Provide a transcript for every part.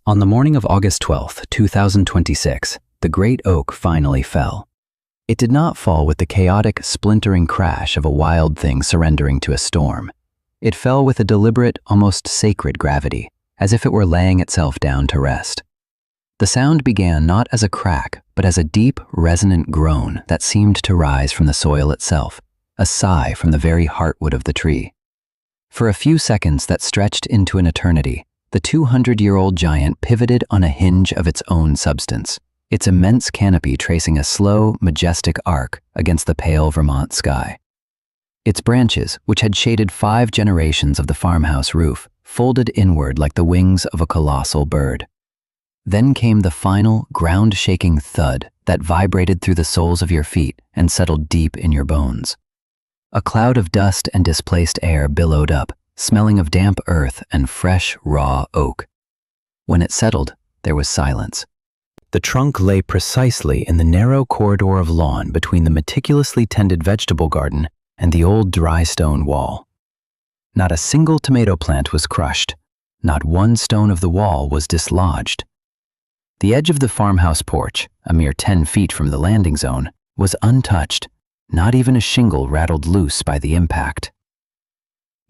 On the morning of August 12, 2026, the great oak finally fell. It did not fall with the chaotic, splintering crash of a wild thing surrendering to a storm. It fell with a deliberate, almost sacred gravity, as if it were laying itself down to rest. The sound began not as a crack, but as a deep, resonant groan that seemed to rise from the soil itself, a sigh from the very heartwood of the tree. For a few seconds that stretched into an eternity, the 200-year-old giant pivoted on a hinge of its own substance, its immense canopy tracing a slow, majestic arc against the pale Vermont sky. Its branches, which had shaded 5 generations of the farmhouse roof, folded inward like the wings of a colossal bird. Then came the final, ground-shaking thud that vibrated through the soles of your feet and settled deep in your bones. A cloud of dust and displaced air billowed up, smelling of damp earth and fresh, raw oak. When it settled, there was silence. The trunk lay precisely in the narrow corridor of lawn between the meticulously tended vegetable garden and the old dry stone wall. Not a single tomato plant was crushed. Not one stone of the wall was dislodged. The edge of the farmhouse porch, a mere 10 feet from the landing zone, was untouched. Not even a shingle rattled loose by the impact.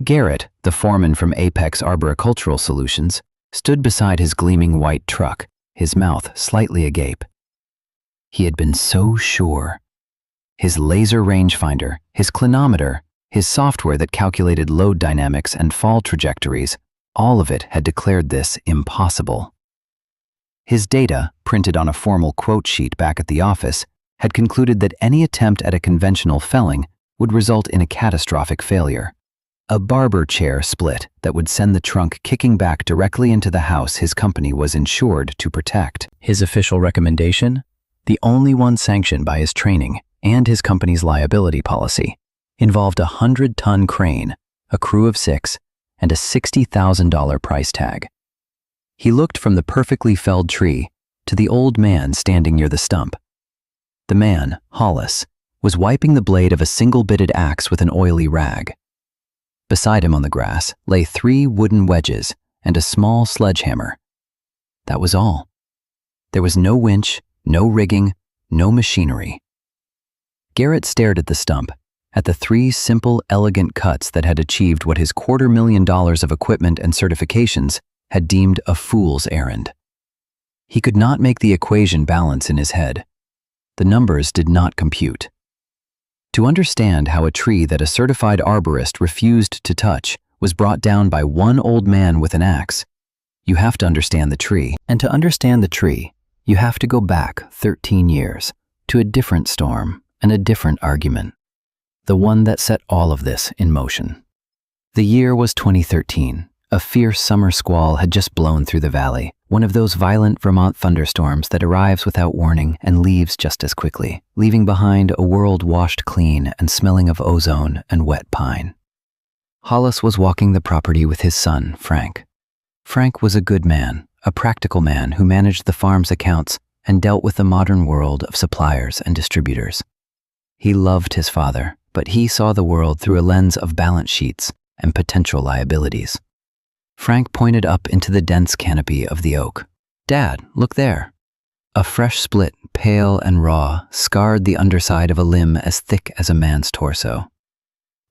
Garrett, the foreman from Apex Arboricultural Solutions, stood beside his gleaming white truck, his mouth slightly agape. He had been so sure. His laser rangefinder, his clinometer, his software that calculated load dynamics and fall trajectories, all of it had declared this impossible. His data, printed on a formal quote sheet back at the office, had concluded that any attempt at a conventional felling would result in a catastrophic failure. A barber chair split that would send the trunk kicking back directly into the house his company was insured to protect. His official recommendation, the only one sanctioned by his training and his company's liability policy, involved a 100-ton crane, a crew of 6, and a $60,000 price tag. He looked from the perfectly felled tree to the old man standing near the stump. The man, Hollis, was wiping the blade of a single-bitted axe with an oily rag. Beside him on the grass lay 3 wooden wedges and a small sledgehammer. That was all. There was no winch, no rigging, no machinery. Garrett stared at the stump, at the 3 simple, elegant cuts that had achieved what his $250,000 of equipment and certifications had deemed a fool's errand. He could not make the equation balance in his head. The numbers did not compute. To understand how a tree that a certified arborist refused to touch was brought down by one old man with an axe, you have to understand the tree. And to understand the tree, you have to go back 13 years to a different storm and a different argument, the one that set all of this in motion. The year was 2013. A fierce summer squall had just blown through the valley, one of those violent Vermont thunderstorms that arrives without warning and leaves just as quickly, leaving behind a world washed clean and smelling of ozone and wet pine. Hollis was walking the property with his son, Frank. Frank was a good man, a practical man who managed the farm's accounts and dealt with the modern world of suppliers and distributors. He loved his father, but he saw the world through a lens of balance sheets and potential liabilities. Frank pointed up into the dense canopy of the oak. "Dad, look there." A fresh split, pale and raw, scarred the underside of a limb as thick as a man's torso.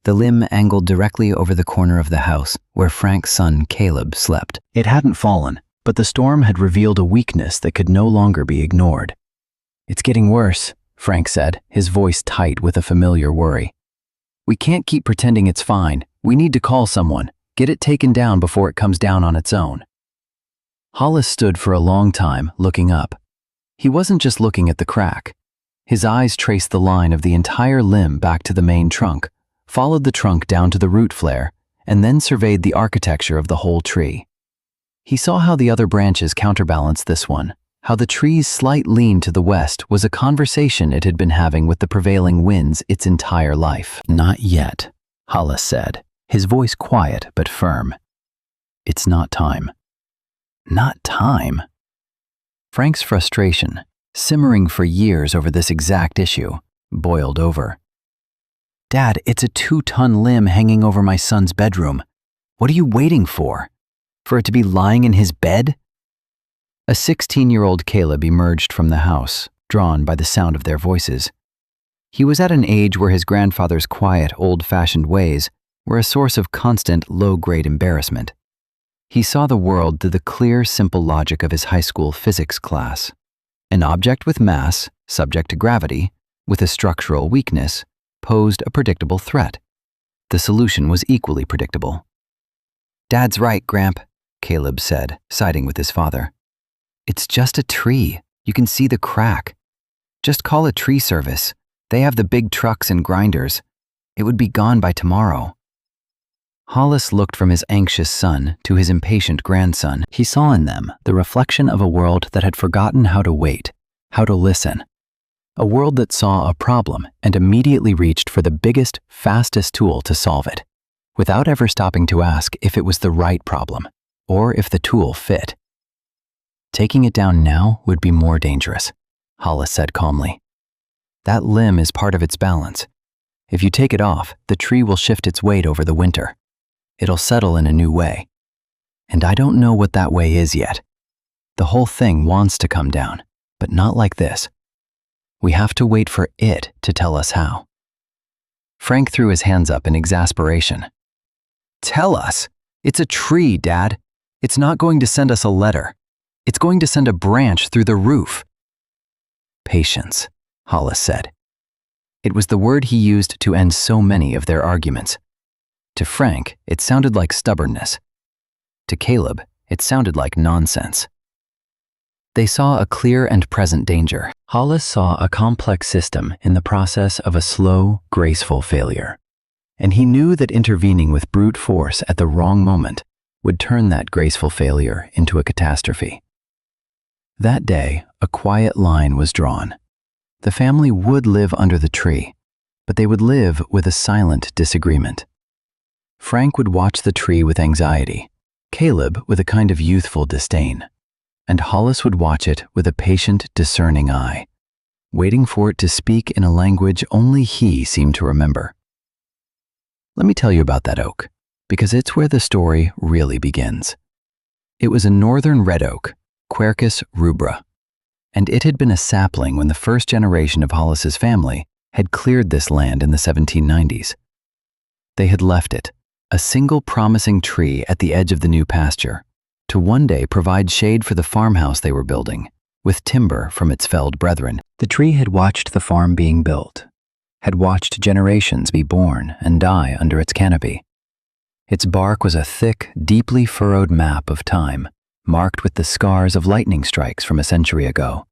The limb angled directly over the corner of the house where Frank's son, Caleb, slept. It hadn't fallen, but the storm had revealed a weakness that could no longer be ignored. "It's getting worse," Frank said, his voice tight with a familiar worry. "We can't keep pretending it's fine. We need to call someone. Get it taken down before it comes down on its own." Hollis stood for a long time, looking up. He wasn't just looking at the crack. His eyes traced the line of the entire limb back to the main trunk, followed the trunk down to the root flare, and then surveyed the architecture of the whole tree. He saw how the other branches counterbalanced this one, how the tree's slight lean to the west was a conversation it had been having with the prevailing winds its entire life. "Not yet," Hollis said, his voice quiet but firm. "It's not time." Not time? Frank's frustration, simmering for years over this exact issue, boiled over. "Dad, it's a 2-ton limb hanging over my son's bedroom. What are you waiting for? For it to be lying in his bed?" A 16-year-old Caleb emerged from the house, drawn by the sound of their voices. He was at an age where his grandfather's quiet, old-fashioned ways were a source of constant, low-grade embarrassment. He saw the world through the clear, simple logic of his high school physics class. An object with mass, subject to gravity, with a structural weakness, posed a predictable threat. The solution was equally predictable. "Dad's right, Gramp," Caleb said, siding with his father. "It's just a tree. You can see the crack. Just call a tree service. They have the big trucks and grinders. It would be gone by tomorrow." Hollis looked from his anxious son to his impatient grandson. He saw in them the reflection of a world that had forgotten how to wait, how to listen. A world that saw a problem and immediately reached for the biggest, fastest tool to solve it, without ever stopping to ask if it was the right problem or if the tool fit. "Taking it down now would be more dangerous," Hollis said calmly. "That limb is part of its balance. If you take it off, the tree will shift its weight over the winter. It'll settle in a new way. And I don't know what that way is yet. The whole thing wants to come down, but not like this. We have to wait for it to tell us how." Frank threw his hands up in exasperation. "Tell us? It's a tree, Dad. It's not going to send us a letter. It's going to send a branch through the roof." "Patience," Hollis said. It was the word he used to end so many of their arguments. To Frank, it sounded like stubbornness. To Caleb, it sounded like nonsense. They saw a clear and present danger. Hollis saw a complex system in the process of a slow, graceful failure. And he knew that intervening with brute force at the wrong moment would turn that graceful failure into a catastrophe. That day, a quiet line was drawn. The family would live under the tree, but they would live with a silent disagreement. Frank would watch the tree with anxiety, Caleb with a kind of youthful disdain, and Hollis would watch it with a patient, discerning eye, waiting for it to speak in a language only he seemed to remember. Let me tell you about that oak, because it's where the story really begins. It was a northern red oak, Quercus rubra, and it had been a sapling when the first generation of Hollis's family had cleared this land in the 1790s. They had left it, a single promising tree at the edge of the new pasture, to one day provide shade for the farmhouse they were building, with timber from its felled brethren. The tree had watched the farm being built, had watched generations be born and die under its canopy. Its bark was a thick, deeply furrowed map of time, marked with the scars of lightning strikes from a century ago,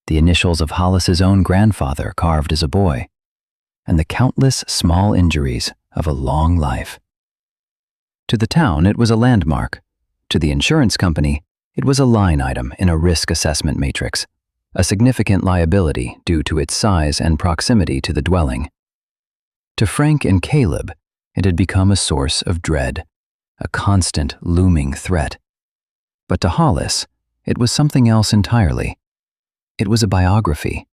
the initials of Hollis's own grandfather carved as a boy, and the countless small injuries of a long life. To the town, it was a landmark. To the insurance company, it was a line item in a risk assessment matrix, a significant liability due to its size and proximity to the dwelling. To Frank and Caleb, it had become a source of dread, a constant looming threat. But to Hollis, it was something else entirely. It was a biography.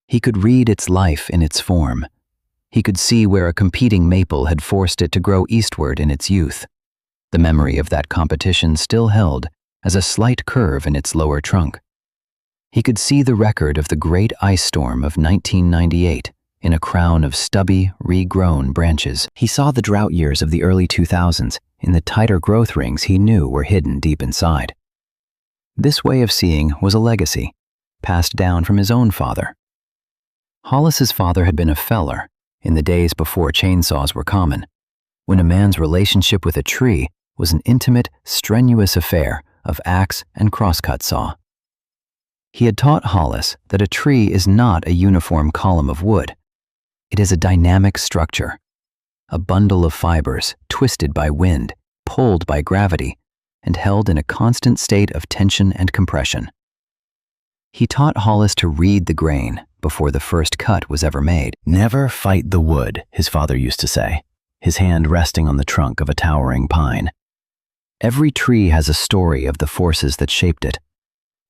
He could read its life in its form. He could see where a competing maple had forced it to grow eastward in its youth. The memory of that competition still held as a slight curve in its lower trunk. He could see the record of the great ice storm of 1998 in a crown of stubby, regrown branches. He saw the drought years of the early 2000s in the tighter growth rings he knew were hidden deep inside. This way of seeing was a legacy, passed down from his own father. Hollis's father had been a feller in the days before chainsaws were common, when a man's relationship with a tree was an intimate, strenuous affair of axe and crosscut saw. He had taught Hollis that a tree is not a uniform column of wood. It is a dynamic structure, a bundle of fibers twisted by wind, pulled by gravity, and held in a constant state of tension and compression. He taught Hollis to read the grain before the first cut was ever made. "Never fight the wood," his father used to say, his hand resting on the trunk of a towering pine. Every tree has a story of the forces that shaped it.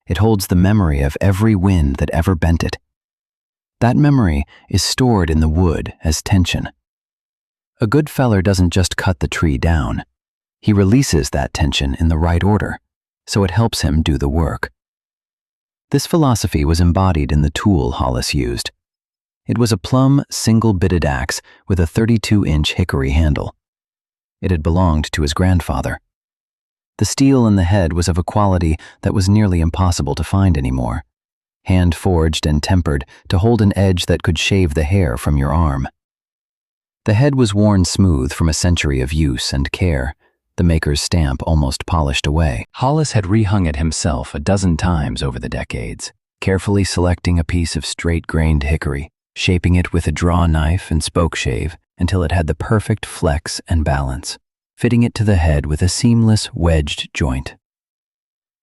It holds the memory of every wind that ever bent it. That memory is stored in the wood as tension. A good feller doesn't just cut the tree down. He releases that tension in the right order, so it helps him do the work. This philosophy was embodied in the tool Hollis used. It was a plumb, single-bitted axe with a 32-inch hickory handle. It had belonged to his grandfather. The steel in the head was of a quality that was nearly impossible to find anymore, hand-forged and tempered to hold an edge that could shave the hair from your arm. The head was worn smooth from a century of use and care, the maker's stamp almost polished away. Hollis had rehung it himself a dozen times over the decades, carefully selecting a piece of straight-grained hickory, shaping it with a draw knife and spoke shave until it had the perfect flex and balance, fitting it to the head with a seamless, wedged joint.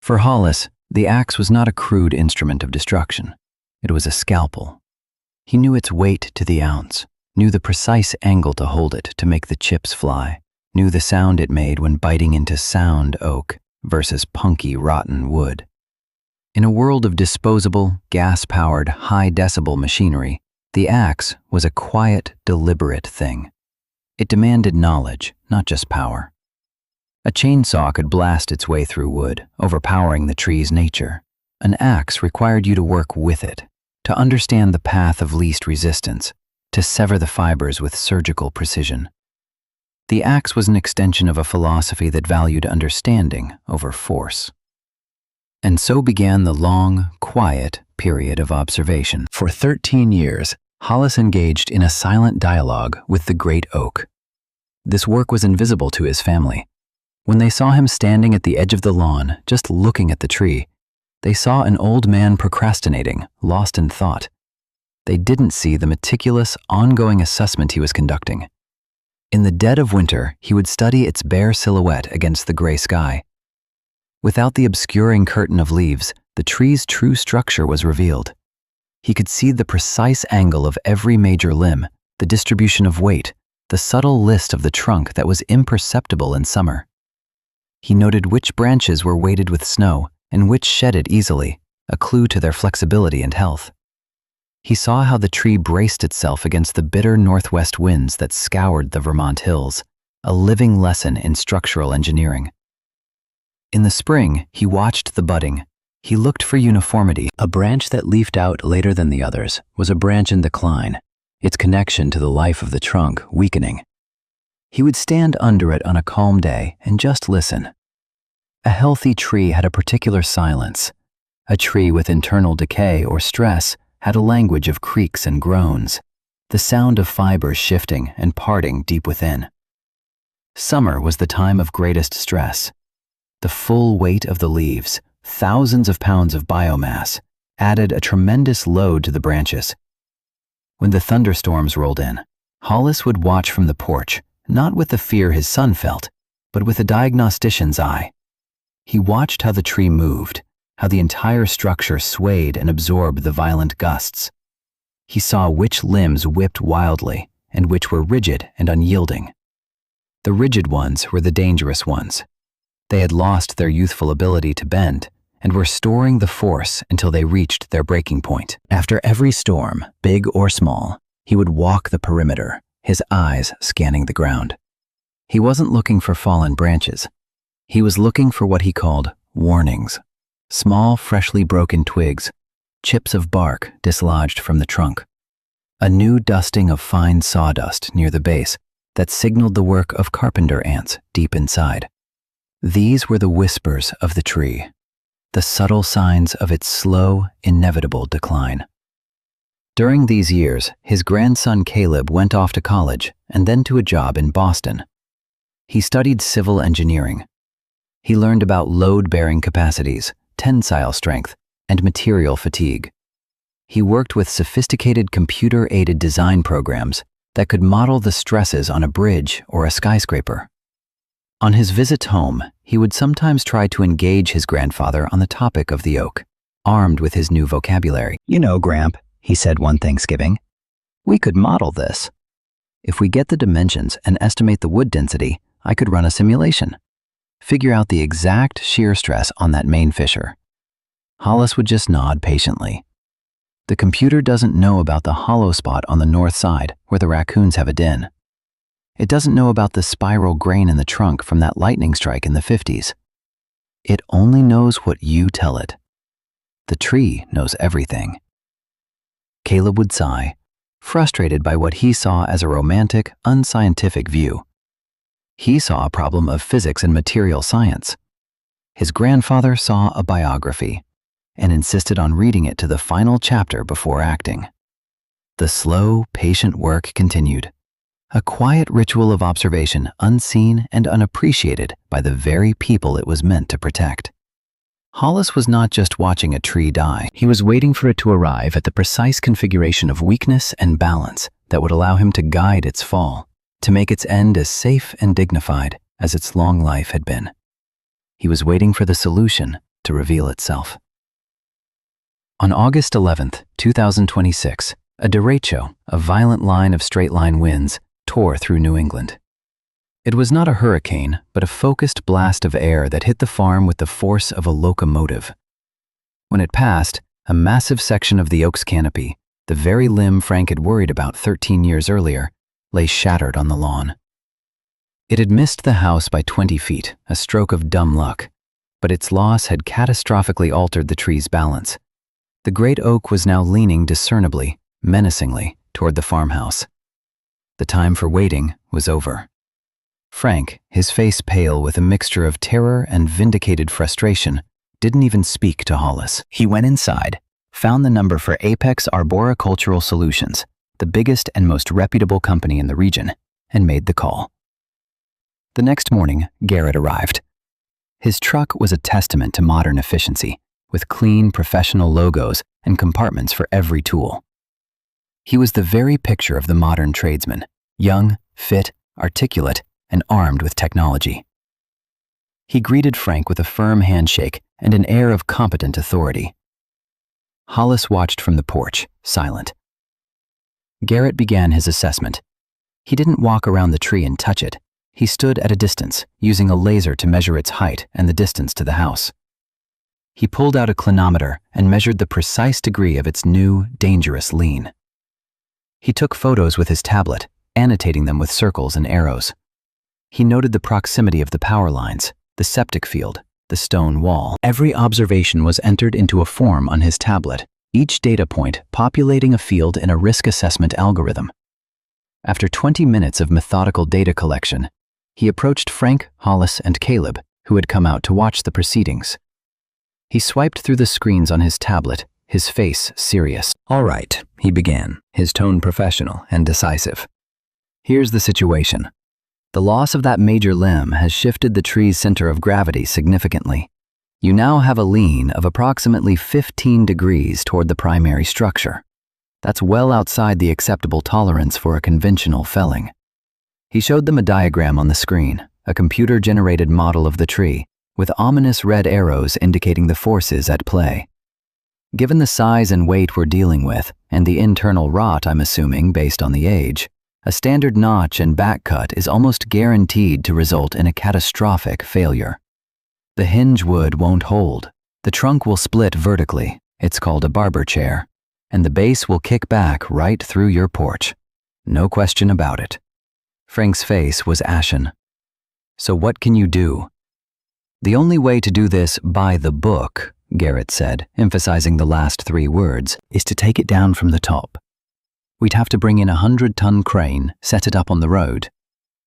For Hollis, the axe was not a crude instrument of destruction. It was a scalpel. He knew its weight to the ounce, knew the precise angle to hold it to make the chips fly, knew the sound it made when biting into sound oak versus punky, rotten wood. In a world of disposable, gas-powered, high-decibel machinery, the axe was a quiet, deliberate thing. It demanded knowledge, not just power. A chainsaw could blast its way through wood, overpowering the tree's nature. An axe required you to work with it, to understand the path of least resistance, to sever the fibers with surgical precision. The axe was an extension of a philosophy that valued understanding over force. And so began the long, quiet period of observation. For 13 years, Hollis engaged in a silent dialogue with the great oak. This work was invisible to his family. When they saw him standing at the edge of the lawn, just looking at the tree, they saw an old man procrastinating, lost in thought. They didn't see the meticulous, ongoing assessment he was conducting. In the dead of winter, he would study its bare silhouette against the gray sky. Without the obscuring curtain of leaves, the tree's true structure was revealed. He could see the precise angle of every major limb, the distribution of weight, the subtle list of the trunk that was imperceptible in summer. He noted which branches were weighted with snow and which shedded easily, a clue to their flexibility and health. He saw how the tree braced itself against the bitter northwest winds that scoured the Vermont hills, a living lesson in structural engineering. In the spring, he watched the budding. He looked for uniformity. A branch that leafed out later than the others was a branch in decline, its connection to the life of the trunk weakening. He would stand under it on a calm day and just listen. A healthy tree had a particular silence. A tree with internal decay or stress had a language of creaks and groans, the sound of fibers shifting and parting deep within. Summer was the time of greatest stress. The full weight of the leaves, thousands of pounds of biomass, added a tremendous load to the branches. When the thunderstorms rolled in, Hollis would watch from the porch, not with the fear his son felt, but with a diagnostician's eye. He watched how the tree moved, how the entire structure swayed and absorbed the violent gusts. He saw which limbs whipped wildly and which were rigid and unyielding. The rigid ones were the dangerous ones. They had lost their youthful ability to bend and were storing the force until they reached their breaking point. After every storm, big or small, he would walk the perimeter, his eyes scanning the ground. He wasn't looking for fallen branches. He was looking for what he called warnings. Small, freshly broken twigs, chips of bark dislodged from the trunk. A new dusting of fine sawdust near the base that signaled the work of carpenter ants deep inside. These were the whispers of the tree, the subtle signs of its slow, inevitable decline. During these years, his grandson Caleb went off to college and then to a job in Boston. He studied civil engineering. He learned about load-bearing capacities, tensile strength, and material fatigue. He worked with sophisticated computer-aided design programs that could model the stresses on a bridge or a skyscraper. On his visits home, he would sometimes try to engage his grandfather on the topic of the oak, armed with his new vocabulary. "You know, Gramp," he said one Thanksgiving, "we could model this. If we get the dimensions and estimate the wood density, I could run a simulation. Figure out the exact shear stress on that main fissure." Hollis would just nod patiently. The computer doesn't know about the hollow spot on the north side where the raccoons have a den. It doesn't know about the spiral grain in the trunk from that lightning strike in the 50s. It only knows what you tell it. The tree knows everything. Caleb would sigh, frustrated by what he saw as a romantic, unscientific view. He saw a problem of physics and material science. His grandfather saw a biography and insisted on reading it to the final chapter before acting. The slow, patient work continued, a quiet ritual of observation unseen and unappreciated by the very people it was meant to protect. Hollis was not just watching a tree die. He was waiting for it to arrive at the precise configuration of weakness and balance that would allow him to guide its fall, to make its end as safe and dignified as its long life had been. He was waiting for the solution to reveal itself. On August 11th, 2026, a derecho, a violent line of straight-line winds, tore through New England. It was not a hurricane, but a focused blast of air that hit the farm with the force of a locomotive. When it passed, a massive section of the oak's canopy, the very limb Frank had worried about 13 years earlier, lay shattered on the lawn. It had missed the house by 20 feet, a stroke of dumb luck, but its loss had catastrophically altered the tree's balance. The great oak was now leaning discernibly, menacingly, toward the farmhouse. The time for waiting was over. Frank, his face pale with a mixture of terror and vindicated frustration, didn't even speak to Hollis. He went inside, found the number for Apex Arboricultural Solutions, the biggest and most reputable company in the region, and made the call. The next morning, Garrett arrived. His truck was a testament to modern efficiency, with clean, professional logos and compartments for every tool. He was the very picture of the modern tradesman, young, fit, articulate, and armed with technology. He greeted Frank with a firm handshake and an air of competent authority. Hollis watched from the porch, silent. Garrett began his assessment. He didn't walk around the tree and touch it. He stood at a distance, using a laser to measure its height and the distance to the house. He pulled out a clinometer and measured the precise degree of its new, dangerous lean. He took photos with his tablet, annotating them with circles and arrows. He noted the proximity of the power lines, the septic field, the stone wall. Every observation was entered into a form on his tablet, each data point populating a field in a risk assessment algorithm. After 20 minutes of methodical data collection, he approached Frank, Hollis, and Caleb, who had come out to watch the proceedings. He swiped through the screens on his tablet, his face serious. "All right," he began, his tone professional and decisive. "Here's the situation. The loss of that major limb has shifted the tree's center of gravity significantly. You now have a lean of approximately 15 degrees toward the primary structure. That's well outside the acceptable tolerance for a conventional felling." He showed them a diagram on the screen, a computer-generated model of the tree, with ominous red arrows indicating the forces at play. "Given the size and weight we're dealing with, and the internal rot I'm assuming based on the age, a standard notch and back cut is almost guaranteed to result in a catastrophic failure. The hinge wood won't hold, the trunk will split vertically, it's called a barber chair, and the base will kick back right through your porch. No question about it." Frank's face was ashen. "So what can you do?" "The only way to do this by the book," Garrett said, emphasizing the last 3 words, "is to take it down from the top. We'd have to bring in a 100-ton crane, set it up on the road.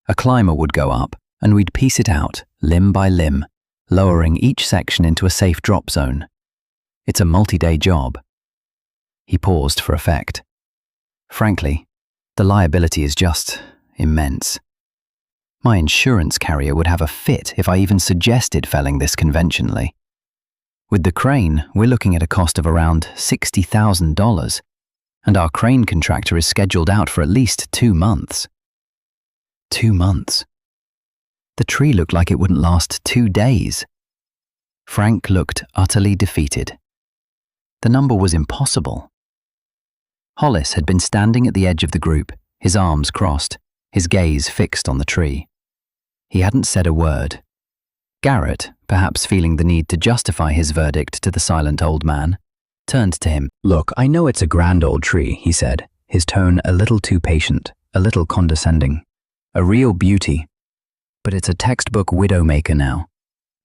A climber would go up, and we'd piece it out, limb by limb, lowering each section into a safe drop zone. It's a multi-day job." He paused for effect. "Frankly, the liability is just immense. My insurance carrier would have a fit if I even suggested felling this conventionally. With the crane, we're looking at a cost of around $60,000, and our crane contractor is scheduled out for at least 2 months. 2 months. The tree looked like it wouldn't last 2 days. Frank looked utterly defeated. The number was impossible. Hollis had been standing at the edge of the group, his arms crossed, his gaze fixed on the tree. He hadn't said a word. Garrett, perhaps feeling the need to justify his verdict to the silent old man, turned to him. "Look, I know it's a grand old tree," he said, his tone a little too patient, a little condescending. "A real beauty. But it's a textbook widowmaker now.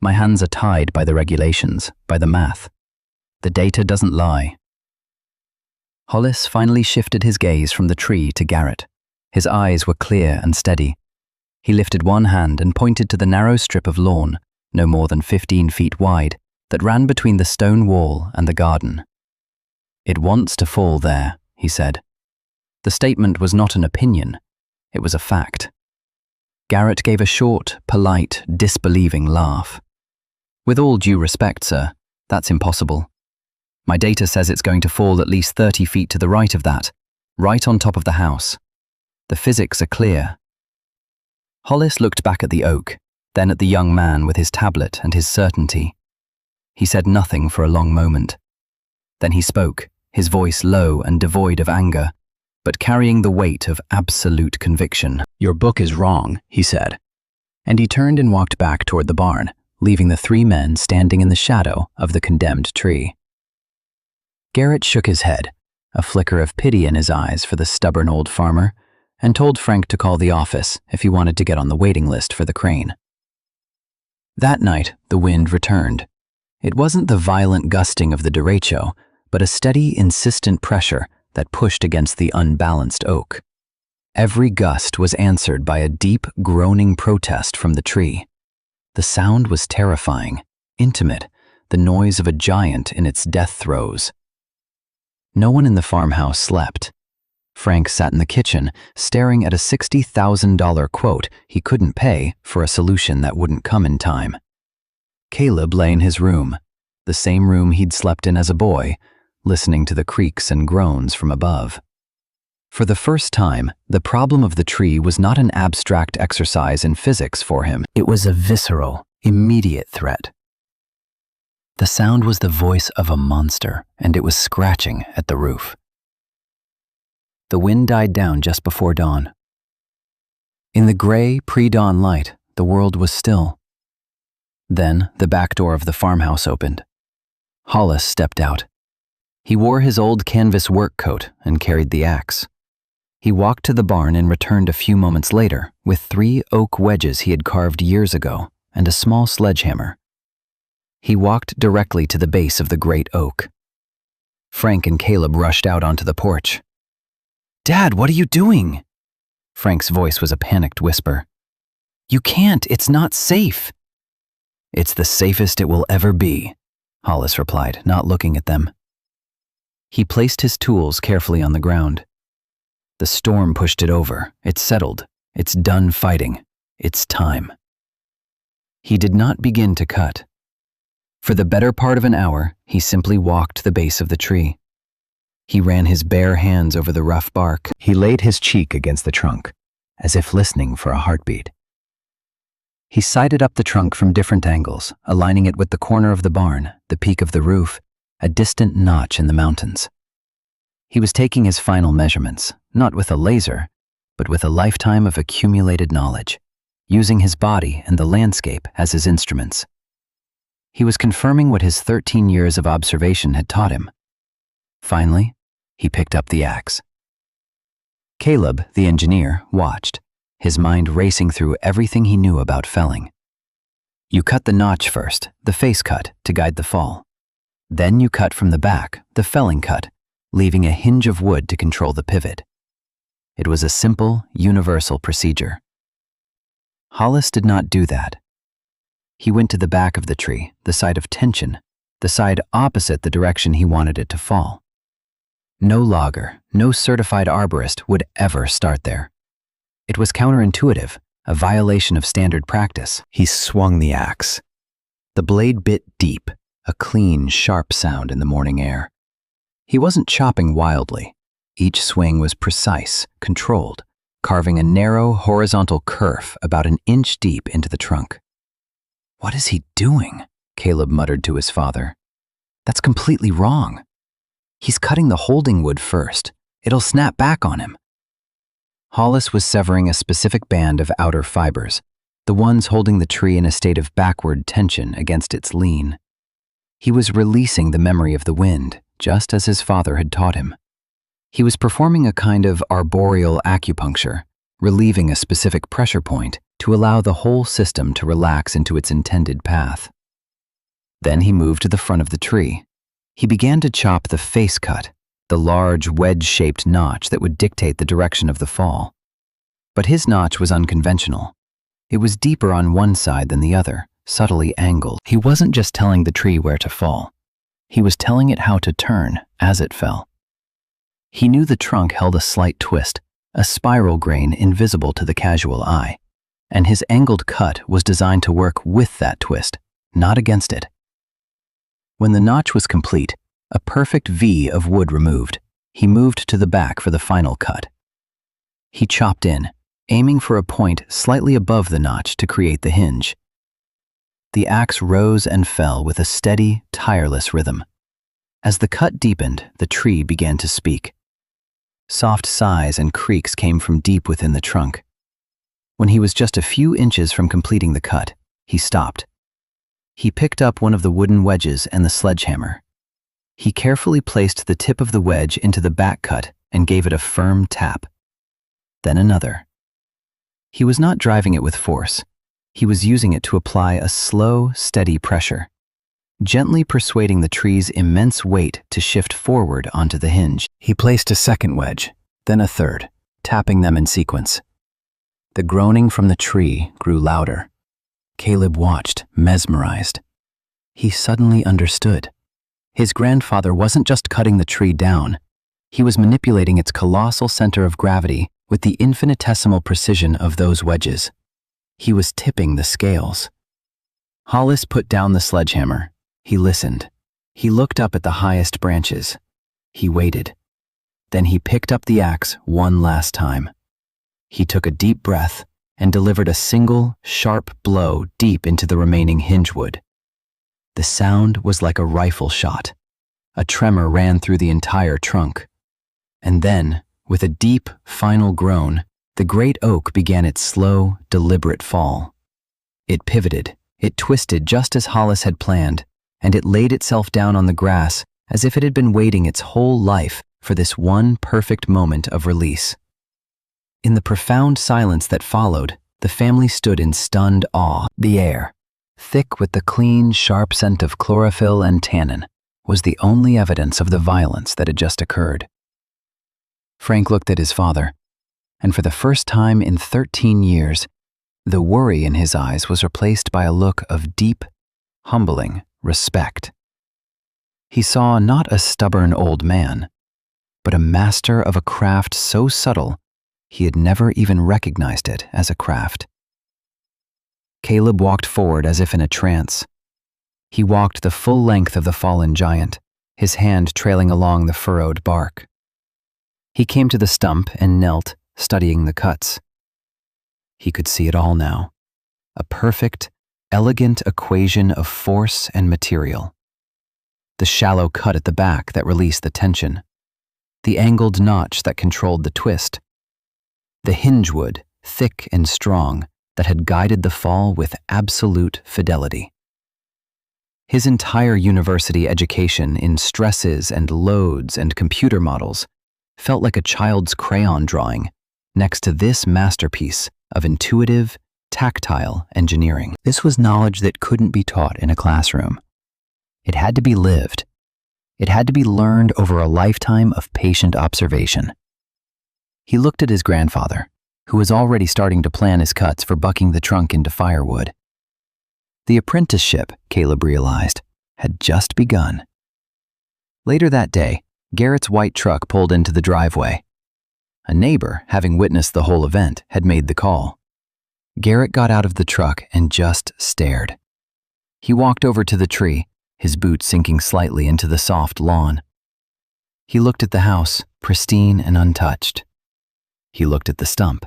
My hands are tied by the regulations, by the math. The data doesn't lie. Hollis finally shifted his gaze from the tree to Garrett. His eyes were clear and steady. He lifted one hand and pointed to the narrow strip of lawn, no more than 15 feet wide, that ran between the stone wall and the garden. "It wants to fall there," he said. The statement was not an opinion, it was a fact. Garrett gave a short, polite, disbelieving laugh. "With all due respect, sir, that's impossible. My data says it's going to fall at least 30 feet to the right of that, right on top of the house. The physics are clear." Hollis looked back at the oak, then at the young man with his tablet and his certainty. He said nothing for a long moment. Then he spoke, his voice low and devoid of anger, but carrying the weight of absolute conviction. "Your book is wrong," he said. And he turned and walked back toward the barn, leaving the three men standing in the shadow of the condemned tree. Garrett shook his head, a flicker of pity in his eyes for the stubborn old farmer, and told Frank to call the office if he wanted to get on the waiting list for the crane. That night, the wind returned. It wasn't the violent gusting of the derecho, but a steady, insistent pressure that pushed against the unbalanced oak. Every gust was answered by a deep, groaning protest from the tree. The sound was terrifying, intimate, the noise of a giant in its death throes. No one in the farmhouse slept. Frank sat in the kitchen, staring at a $60,000 quote he couldn't pay for a solution that wouldn't come in time. Caleb lay in his room, the same room he'd slept in as a boy, listening to the creaks and groans from above. For the first time, the problem of the tree was not an abstract exercise in physics for him. It was a visceral, immediate threat. The sound was the voice of a monster, and it was scratching at the roof. The wind died down just before dawn. In the gray, pre-dawn light, the world was still. Then, the back door of the farmhouse opened. Hollis stepped out. He wore his old canvas work coat and carried the axe. He walked to the barn and returned a few moments later with 3 oak wedges he had carved years ago and a small sledgehammer. He walked directly to the base of the great oak. Frank and Caleb rushed out onto the porch. "Dad, what are you doing?" Frank's voice was a panicked whisper. "You can't, it's not safe." "It's the safest it will ever be," Hollis replied, not looking at them. He placed his tools carefully on the ground. The storm pushed it over. It settled. It's done fighting. It's time. He did not begin to cut. For the better part of an hour, he simply walked to the base of the tree. He ran his bare hands over the rough bark. He laid his cheek against the trunk, as if listening for a heartbeat. He sighted up the trunk from different angles, aligning it with the corner of the barn, the peak of the roof, a distant notch in the mountains. He was taking his final measurements, not with a laser, but with a lifetime of accumulated knowledge, using his body and the landscape as his instruments. He was confirming what his 13 years of observation had taught him. Finally, he picked up the axe. Caleb, the engineer, watched, his mind racing through everything he knew about felling. You cut the notch first, the face cut, to guide the fall. Then you cut from the back, the felling cut, leaving a hinge of wood to control the pivot. It was a simple, universal procedure. Hollis did not do that. He went to the back of the tree, the side of tension, the side opposite the direction he wanted it to fall. No logger, no certified arborist would ever start there. It was counterintuitive, a violation of standard practice. He swung the axe. The blade bit deep, a clean, sharp sound in the morning air. He wasn't chopping wildly. Each swing was precise, controlled, carving a narrow, horizontal kerf about an inch deep into the trunk. "What is he doing?" Caleb muttered to his father. "That's completely wrong. He's cutting the holding wood first. It'll snap back on him." Hollis was severing a specific band of outer fibers, the ones holding the tree in a state of backward tension against its lean. He was releasing the memory of the wind, just as his father had taught him. He was performing a kind of arboreal acupuncture, relieving a specific pressure point to allow the whole system to relax into its intended path. Then he moved to the front of the tree. He began to chop the face cut, the large wedge-shaped notch that would dictate the direction of the fall. But his notch was unconventional. It was deeper on one side than the other, subtly angled. He wasn't just telling the tree where to fall. He was telling it how to turn as it fell. He knew the trunk held a slight twist, a spiral grain invisible to the casual eye, and his angled cut was designed to work with that twist, not against it. When the notch was complete, a perfect V of wood removed, he moved to the back for the final cut. He chopped in, aiming for a point slightly above the notch to create the hinge. The axe rose and fell with a steady, tireless rhythm. As the cut deepened, the tree began to speak. Soft sighs and creaks came from deep within the trunk. When he was just a few inches from completing the cut, he stopped. He picked up one of the wooden wedges and the sledgehammer. He carefully placed the tip of the wedge into the back cut and gave it a firm tap. Then another. He was not driving it with force. He was using it to apply a slow, steady pressure, gently persuading the tree's immense weight to shift forward onto the hinge. He placed a second wedge, then a third, tapping them in sequence. The groaning from the tree grew louder. Caleb watched, mesmerized. He suddenly understood. His grandfather wasn't just cutting the tree down. He was manipulating its colossal center of gravity with the infinitesimal precision of those wedges. He was tipping the scales. Hollis put down the sledgehammer. He listened. He looked up at the highest branches. He waited. Then he picked up the axe one last time. He took a deep breath and delivered a single, sharp blow deep into the remaining hingewood. The sound was like a rifle shot. A tremor ran through the entire trunk. And then, with a deep, final groan, the great oak began its slow, deliberate fall. It pivoted, it twisted just as Hollis had planned, and it laid itself down on the grass as if it had been waiting its whole life for this one perfect moment of release. In the profound silence that followed, the family stood in stunned awe. The air, thick with the clean, sharp scent of chlorophyll and tannin, was the only evidence of the violence that had just occurred. Frank looked at his father, and for the first time in 13 years, the worry in his eyes was replaced by a look of deep, humbling respect. He saw not a stubborn old man, but a master of a craft so subtle he had never even recognized it as a craft. Caleb walked forward as if in a trance. He walked the full length of the fallen giant, his hand trailing along the furrowed bark. He came to the stump and knelt, studying the cuts. He could see it all now. A perfect, elegant equation of force and material. The shallow cut at the back that released the tension. The angled notch that controlled the twist. The hingewood, thick and strong, that had guided the fall with absolute fidelity. His entire university education in stresses and loads and computer models felt like a child's crayon drawing next to this masterpiece of intuitive, tactile engineering. This was knowledge that couldn't be taught in a classroom. It had to be lived. It had to be learned over a lifetime of patient observation. He looked at his grandfather, who was already starting to plan his cuts for bucking the trunk into firewood. The apprenticeship, Caleb realized, had just begun. Later that day, Garrett's white truck pulled into the driveway. A neighbor, having witnessed the whole event, had made the call. Garrett got out of the truck and just stared. He walked over to the tree, his boot sinking slightly into the soft lawn. He looked at the house, pristine and untouched. He looked at the stump.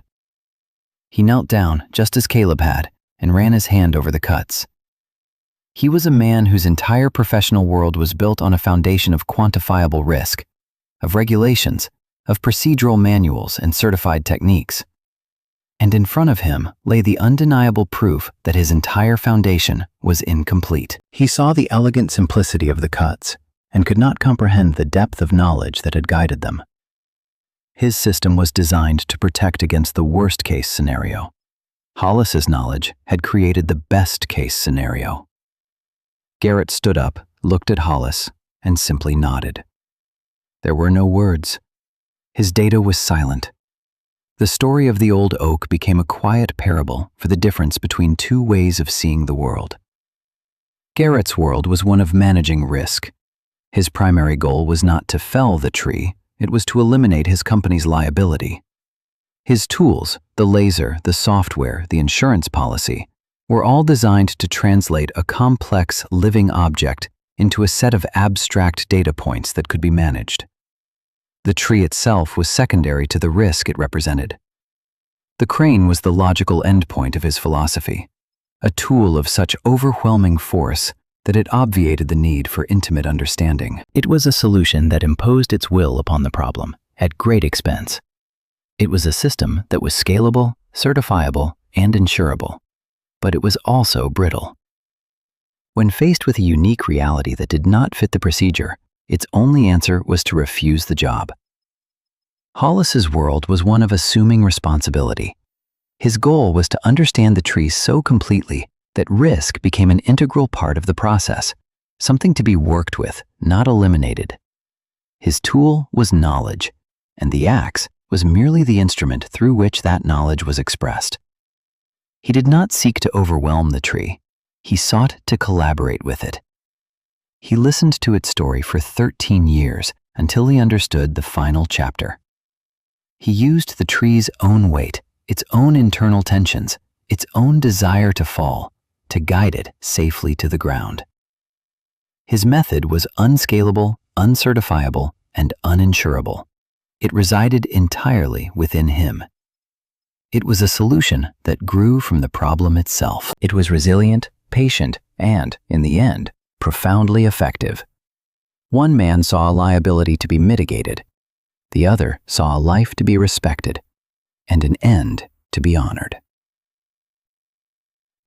He knelt down, just as Caleb had, and ran his hand over the cuts. He was a man whose entire professional world was built on a foundation of quantifiable risk, of regulations, of procedural manuals and certified techniques. And in front of him lay the undeniable proof that his entire foundation was incomplete. He saw the elegant simplicity of the cuts and could not comprehend the depth of knowledge that had guided them. His system was designed to protect against the worst-case scenario. Hollis's knowledge had created the best-case scenario. Garrett stood up, looked at Hollis, and simply nodded. There were no words. His data was silent. The story of the old oak became a quiet parable for the difference between two ways of seeing the world. Garrett's world was one of managing risk. His primary goal was not to fell the tree, it was to eliminate his company's liability. His tools, the laser, the software, the insurance policy, were all designed to translate a complex living object into a set of abstract data points that could be managed. The tree itself was secondary to the risk it represented. The crane was the logical endpoint of his philosophy, a tool of such overwhelming force that it obviated the need for intimate understanding. It was a solution that imposed its will upon the problem, at great expense. It was a system that was scalable, certifiable, and insurable, but it was also brittle. When faced with a unique reality that did not fit the procedure, its only answer was to refuse the job. Hollis's world was one of assuming responsibility. His goal was to understand the tree so completely that risk became an integral part of the process, something to be worked with, not eliminated. His tool was knowledge, and the axe was merely the instrument through which that knowledge was expressed. He did not seek to overwhelm the tree. He sought to collaborate with it. He listened to its story for 13 years until he understood the final chapter. He used the tree's own weight, its own internal tensions, its own desire to fall, to guide it safely to the ground. His method was unscalable, uncertifiable, and uninsurable. It resided entirely within him. It was a solution that grew from the problem itself. It was resilient, patient, and, in the end, profoundly effective. One man saw a liability to be mitigated. The other saw a life to be respected, and an end to be honored.